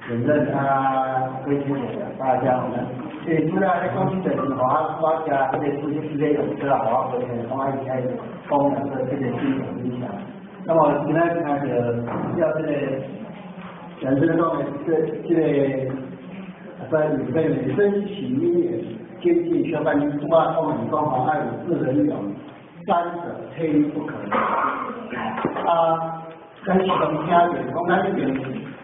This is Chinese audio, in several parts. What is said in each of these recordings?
承认会谢谢大家我们。除了在公司的时候我家这个出去直接用车我会从爱开功能的这个系统影响。那么现在那个要这个人生中的这个在里面珍惜音乐接近小半年我们讲爱有四人勇，三者缺一不可。跟其中听见讲咱这边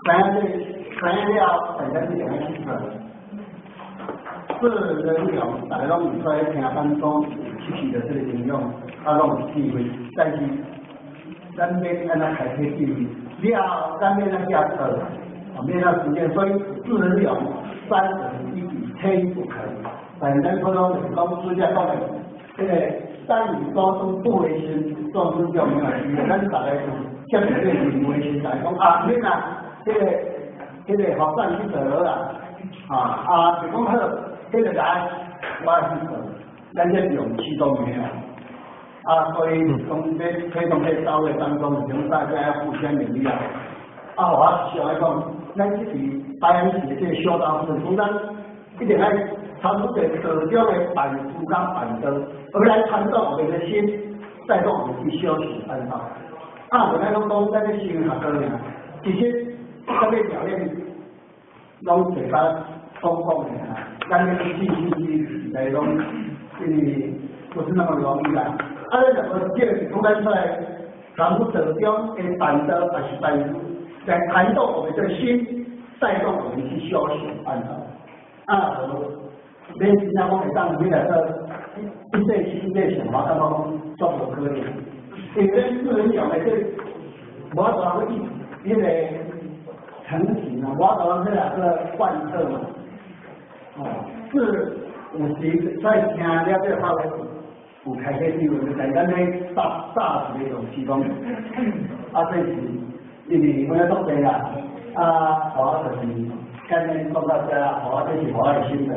三了本身是两个意思。四人勇大家拢唔出来听当中具体的这个应用，拢有机会，但是咱要安怎开启机会，了咱要安下课，没那时间，所以四人勇，三者一比，缺一不可。反正普通人讲私家讲的，这个单以高中不为先，壮士叫名啊，咱大家叫你这个不为先，大家讲你呐，这个好善去得啦，就讲好，这个来我去做，咱这勇气都没有。所以从这推动在社会当中，从大家要互相勉励啊。我想来讲，咱自己台湾市这个小当时，从咱一定要传出这各种的板书跟板凳，而来传动我们的心，带动我们去修行安道。我来讲，咱这修学课呢，其实这个表现，拢嘴巴讲的咱这个信息来讲，不是那么容易啦。怎么借出来出来，传出者中的板凳还是板书，来弹动我们的心，带动我们去修行安道。你新加坡会当起来说，一岁新岁想法，讲足无可能。因为四人用的这，我讲个那个成型啊，我讲这两个贯彻嘛，是50在听了这个话有开启机会，就在咱咧大时的勇气中，这是因为我要做对啦，我就是今天讲到这，我这是我的心得。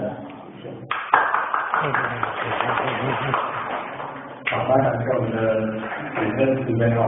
好，感谢我们的主任慈悲哦。